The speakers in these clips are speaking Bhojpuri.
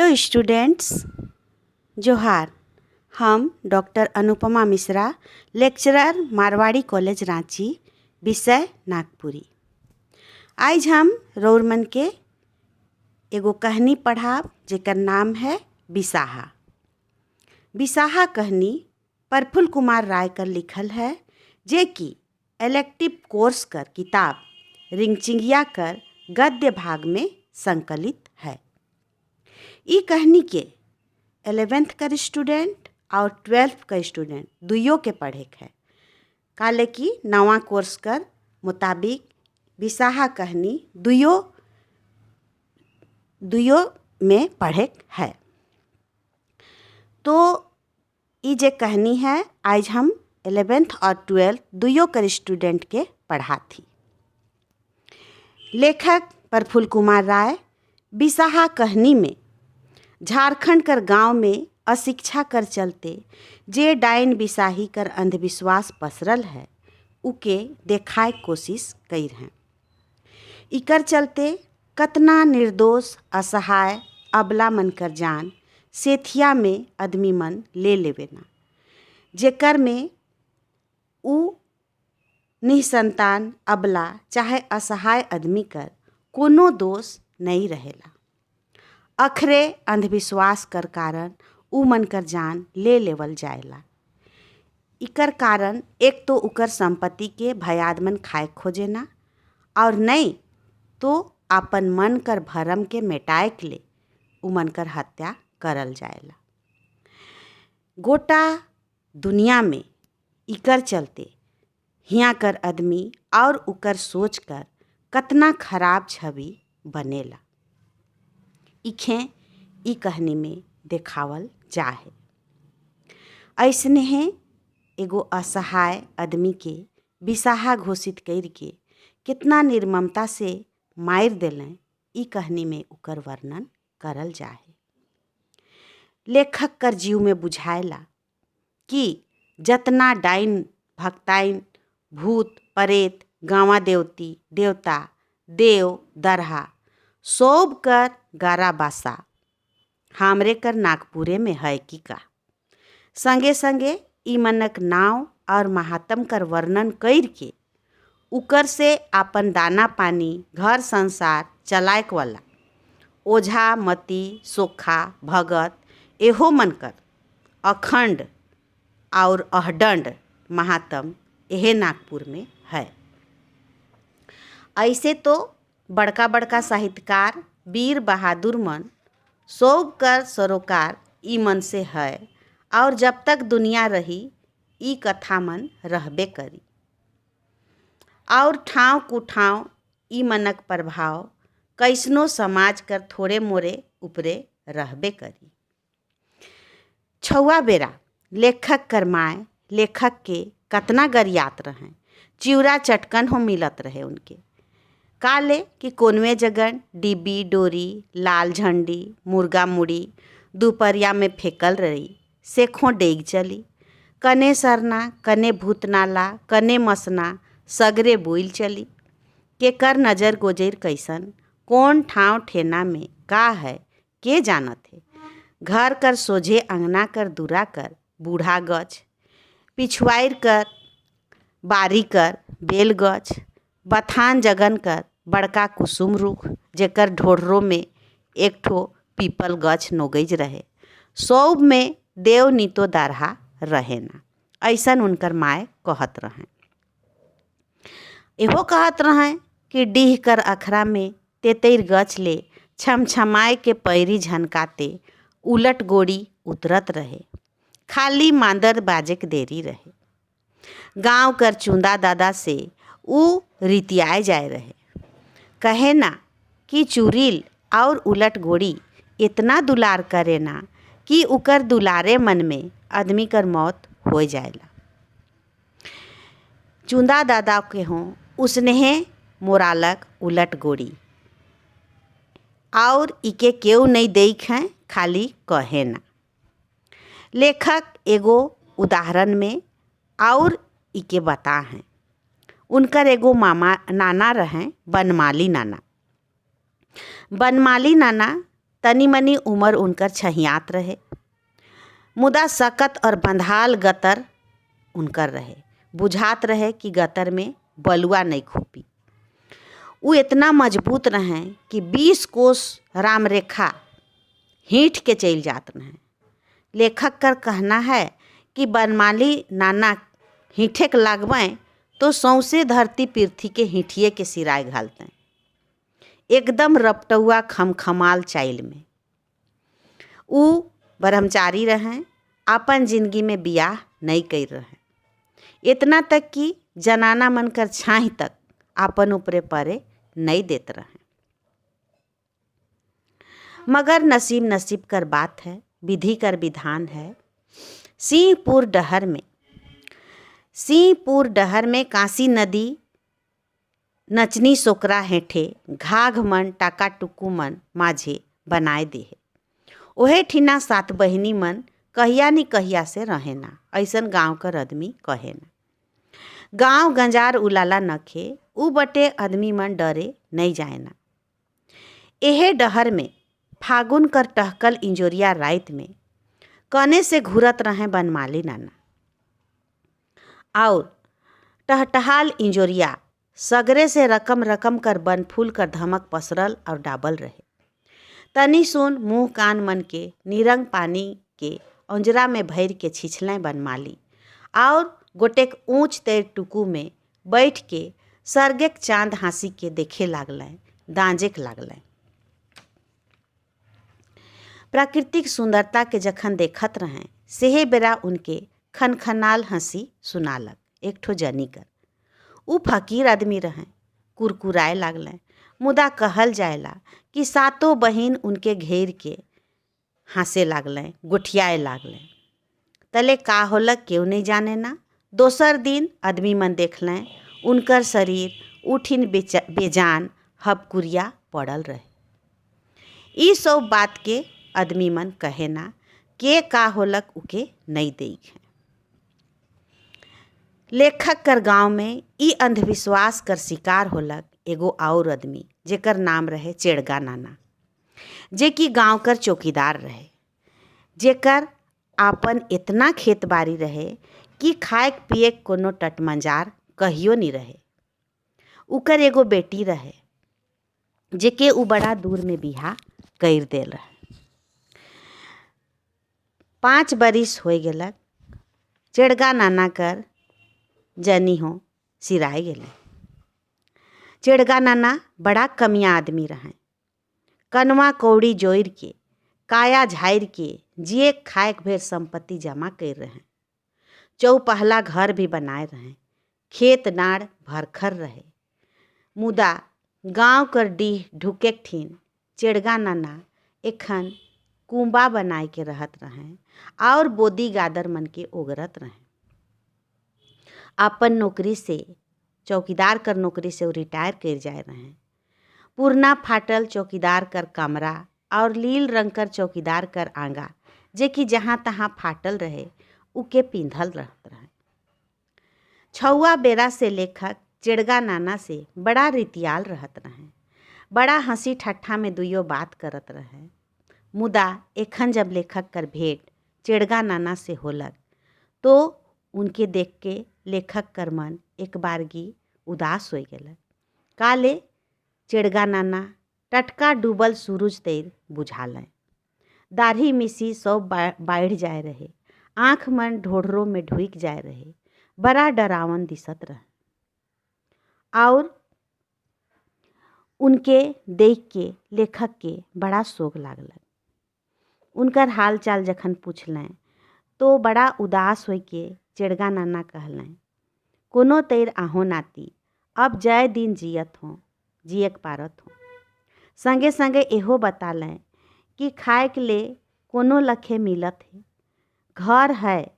हेलो स्टूडेंट्स, जोहार। हम doctor Anupama Mishra, lecturer Marwari college Ranchi, विषय नागपुरी। आज हम रउर मन के एगो कहानी पढ़ाब जेकर नाम है बिसाहा। बिसाहा कहानी प्रफुल्ल कुमार राय कर लिखल है, जे कि इलेक्टिव कोर्स कर किताब रिंगचिंगिया कर गद्य भाग में संकलित है। ई कहानी के 11th का स्टूडेंट और 12th का स्टूडेंट दुइयों के पढ़े है। काले की नवा कोर्स कर मुताबिक बिसाहा कहानी दुइयों में पढ़े है। तो ये जे कहानी है आज हम 11th और 12th दुइयों कर स्टूडेंट के पढ़ा थी। लेखक प्रफुल्ल कुमार राय बिसाहा कहानी में झारखंड कर गांव में अशिक्षा कर चलते जे डाइन बिसाही कर अंधविश्वास पसरल है उके देखाए कोशिश कर हैं। इकर चलते कतना निर्दोष असहाय अबला मन कर जान सेथिया में आदमी मन ले लेवे ना, जेकर में उ निसंतान अबला चाहे असहाय आदमी कर कोनो दोष नहीं रहेला। अखरे अंधविश्वास कर कारण उ मन कर जान ले लेवल जाएला। इकर कारण एक तो उकर संपत्ति के भयादमन खाए खोजेना और नहीं तो अपन मन कर भरम के मेटाए के ले उ मन कर हत्या करल जाएला। गोटा दुनिया में इकर चलते हिया कर आदमी और उकर सोच कर कतना खराब छवि बनेला। इखे ई कहानी में देखावल जाए। ऐसने है एगो असहाय आदमी के बिसाहा घोषित करके कितना निर्ममता से मार देलें, ई कहानी में उकर वर्णन करल जाए। लेखक कर जीव में बुझाएला कि जतना डाइन भक्ताइन भूत परेत गाँवा देवती देवता देव दरहा सोब कर गारा बासा हमरे कर नागपुरे में है कि का। संगे संगे ई मनक नाव और महात्म कर वर्णन कर के उकर से अपन दाना पानी घर संसार चलाएक वाला ओझा मती सोखा भगत एहो मन कर अखंड और अहडंड महात्म एहे नागपुर में है। ऐसे तो बड़का बड़का साहित्यकार वीर बहादुर मन सोब कर सरोकार ई मन से है और जब तक दुनिया रही ई कथा मन रहबे करी और ठाव कुठाव ई मनक प्रभाव कैसनो समाज कर थोड़े मोरे ऊपरे रहबे करी। छुआ बेरा लेखक कर माए लेखक के कतना गरियात रहें, चिवरा चटकन हो मिलत रहे उनके। काले कि कोनवे जगन डिब्बी डोरी लाल झंडी मुर्गा मुड़ी दोपहरिया में फेंकल रही सेखों डेग चली कने सरना कने भूतनाला कने मसना सगरे बोइल चली के कर नजर गोजर कैसन कौन ठाव ठेना में का है के जानत है। घर कर सोझे अंगना कर दूरा कर बूढ़ा गछ पिछवाइर कर बारी कर बेल गछ बथान जगन कर बड़का कुसुम रुख जेकर ढोढ़रों में एक ठो पीपल गछ नोगैज रहे सौब में देव नीतो दारहा रहे ना। ऐसन उनकर माए कहत रहें। एहो कहत रहें कि डीह कर अखरा में तेतैर गछ ले छमछमाए के पैरी झनकाते उलट गोड़ी उतरत रहे खाली मांदर बाजेक देरी रहे। गांव कर चुंदा दादा से उ रितियाए जाए रहे। कहे ना कि चुरील और उलट गोड़ी इतना दुलार करे ना कि उकर दुलारे मन में आदमी कर मौत हो जाएला। चुंदा दादा के हों उसने मोरालक उलट गोड़ी और इके केव नहीं देख हैं खाली कहे ना। लेखक एगो उदाहरण में और इके बता हैं। उनकर एगो मामा नाना रहें बनमाली नाना। बनमाली नाना तनी मनी उम्र उनकर छहियात रहे, मुदा सकत और बंधाल गतर उनकर रहे। बुझात रहे कि गतर में बलुआ नहीं खोपी। वो इतना मजबूत रहे कि 20 कोस राम रेखा हींठ के चल जात रहे। लेखक का कहना है कि बनमाली नाना हीठे के लागवें तो सौंसे धरती पृथ्वी के हीठिए के सिराय घालते, एकदम रपटुआ खमखमाल चाइल में। ऊ ब्रह्मचारी रहें, अपन जिंदगी में बियाह नहीं कर रहे, इतना तक कि जनाना मन कर छाही तक अपन ऊपरे परे नहीं देते रहे। मगर नसीब नसीब कर बात है, विधि कर विधान है। सिंहपुर डहर में काशी नदी नचनी सोकरा हेठे घाघ मन टाका टुकू मन माझे बनाए दे है। ओहे ठिना 7 बहिनी मन कहिया नि कहिया से रहेना, ऐसन गांव कर आदमी कहेना। गांव गंजार उलाला नखे, उ बटे आदमी मन डरे नहीं जाएना। एहे डहर में फागुन कर टहकल इंजोरिया रात में कने से घूरत रहे बनमाली नाना, और टहटहाल इंजोरिया सगरे से रकम रकम कर बन फूल कर धमक पसरल और डाबल रहे। तनी सुन मुँह कान मन के निरंग पानी के अंजरा में भैर के छिछलें बनमाली, और गोटेक ऊँच तेर टुकू में बैठ के सरगेक चांद हाँसी के देखे लागलें, दांजेक लागलें। प्राकृतिक सुंदरता के जखन देखत रहें, सेहे बेरा उनके खनखनाल हंसी सुनालक एक ठो जनी कर। उ फकीर आदमी रहें, कुरकुराए लागलें, मुदा कहल जाएला कि 7 बहिन उनके घेर के हंसे लागलें, गुठियाए लागलें। तले का होलक क्यों नहीं जाने ना। दोसर दिन आदमी मन देखलें उनकर शरीर उठिन बेजान हबकुरिया पड़ल रहे। ई सब बात के आदमी मन कहे ना, के का होलक उके नहीं देख है। लेखक कर गांव में ई अंधविश्वास कर शिकार होलक एगो और आदमी, जेकर नाम रहे चेड़गा नाना, जे कि गांव कर चौकीदार रहे, जेकर आपन इतना खेत बाड़ी रहे कि खाए पिए कोनो टटमंजार कहियो नहीं रहे। उकर एगो बेटी रहे, जेके उ बड़ा दूर में बिहा कर देल रहे। 5 बरिस हो गेलक, चेड़गा नाना कर जनी हो सिराए गेले। चेड़गा नाना बड़ा कमिया आदमी रहे, कनवा कौड़ी जोड़ के काया झाड़ के जिए खाए भेर संपत्ति जमा कर रहे। चौपहला घर भी बनाए रहे, खेत नाड़ भरखर रहे। मुदा गांव कर डीह ढुकेक ठीन चेड़गा नाना एखन कुंबा बनाए के रहत रहे, और बोदी गादर मन के ओगरत रहे। अपन नौकरी से, चौकीदार कर नौकरी से वो रिटायर कर जाए रहे। पुरना फाटल चौकीदार कर कमरा और लील रंग कर चौकीदार कर आंगा, जे कि जहाँ तहाँ फाटल रहे, उके पिंधल रहत रहे। छुआ बेरा से लेखक चेड़गा नाना से बड़ा रितियाल रहत रहे, बड़ा हंसी ठट्ठा में दुइयो बात करत रहे। मुदा एखन जब लेखक कर भेंट चेड़गा नाना से होलक, तो उनके देख के लेखक कर मन एक बारगी उदास हो गेलक। काले चेड़गा नाना टटका डूबल सूरज तेर बुझालें, दाढ़ी मिसी सब बाढ़ जाए रहे, आँख मन ढोढ़रों में ढुक जाए रहे, बड़ा डरावन दिसत रहे। और उनके देख के लेखक के बड़ा शोक लागलक। उनकर हाल चाल जखन पूछलें तो बड़ा उदास हो के चेड़गा नाना कहलें, कोनो तैर आहो नाती, अब जय दिन जियत हो, जियक पारत हो। संगे संगे एहो बतालें कि खाए के ले कोनो लखे मिलत है, घर है,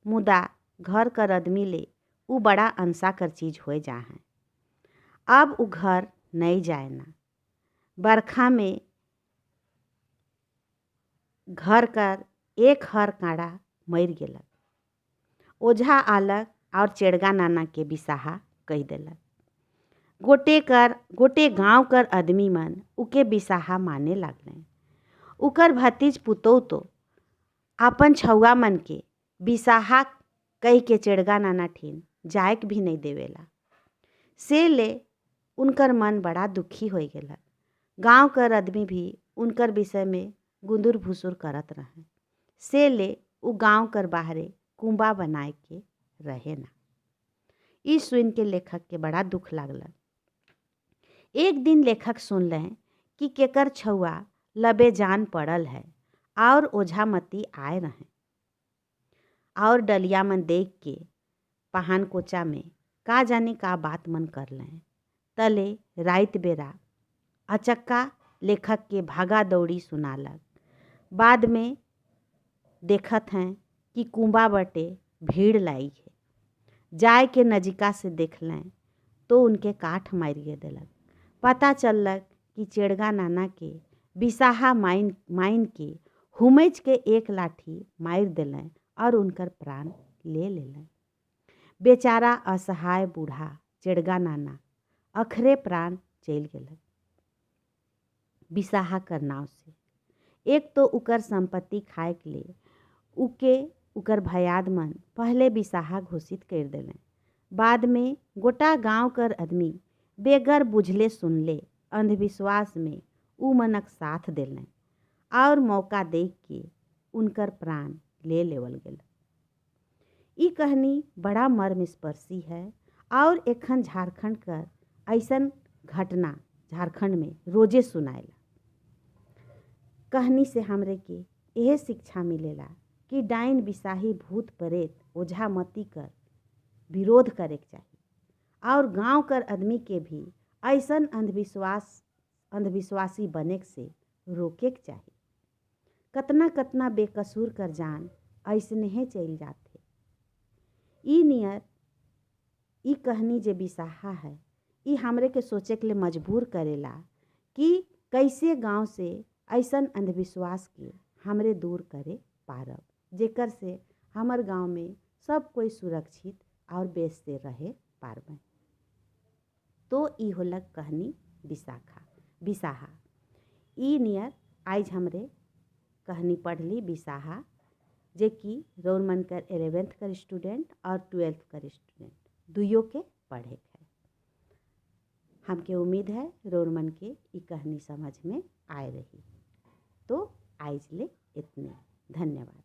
मुदा घर कर आदमी ले उ बड़ा अंसा कर चीज हो जा है। अब उ घर नहीं जाए ना। बरखा में घर कर एक हर काड़ा मर गेलक। ओझा आलक और चेड़गा नाना के बिसाहा कह देलक। गोटे गांव कर आदमी मन उके बिसाहा माने लगलें। उकर भतीज पुतोह तो अपन छौआ मन के बिसाहा कई के चेड़गा नाना ठीन जायक भी नहीं देवेला। से ले उनकर मन बड़ा दुखी हो गेला। गांव कर आदमी भी उनकर विषय में गुंदुर भुसुर करत रहे। से ले उ गांव कर बाहरे कुंबा बनाए के रहे ना। ई सुन के लेखक के बड़ा दुख लागल। एक दिन लेखक सुन लें कि केकर छौआ लबे जान पड़ल है और ओझामती आए रहे और डलिया मन देख के पहान कोचा में का जाने का बात मन कर लें। तले रात बेरा अचक्का लेखक के भागा दौड़ी सुनालक। बाद में देखत हैं कि कुंबा बटे भीड़ लाई है। जाय के नजिका से देख लें तो उनके काठ मारिए देलक। पता चललक कि चेड़गा नाना के बिसाहा माइन के हुमेज के एक लाठी मार दिलें और उनकर प्राण ले लेलें। बेचारा असहाय बूढ़ा चेड़गा नाना अखरे प्राण चल गेलक बिसाहा कर नाव से। एक तो उकर संपत्ति खाए के लिए उकर भयाद मन पहले बिसाहा घोषित कर देलें। बाद में गोटा गांव कर आदमी बेगर बुझले सुनले अंधविश्वास में उ मनक साथ देलें और मौका देख के उनकर प्राण ले लेवल गेल। ई कहानी बड़ा मर्मस्पर्शी है और एखन झारखंड कर ऐसन घटना झारखंड में रोजे सुनाएला। कहानी से हमरे के यह शिक्षा मिलेला कि डाइन बिसाही भूत प्रेत ओझामती कर विरोध करे के चाहिए और गांव कर आदमी के भी ऐसन अंधविश्वासी बने से रोके के चाहिए। कतना कतना बेकसूर कर जान ऐसने ही चल जाते। ई नियर ई कहानी जे बिसाहा है ई हमरे के सोचे के लिए मजबूर करेला कि कैसे गांव से ऐसन अंधविश्वास के हमरे दूर करे पारब, जेकर से हमर गांव में सब कोई सुरक्षित और बेस से रहे पारबे। तो ई होलक कहानी बिसाहा। ई नियर आज हमरे कहानी पढ़ली बिसाहा, जे कि रौर मन कर 11th कर स्टूडेंट और 12th कर स्टूडेंट दुइयों के पढ़े है। हमके उम्मीद है रौर मन के ई कहानी समझ में आए रही। तो आज ले इतने, धन्यवाद।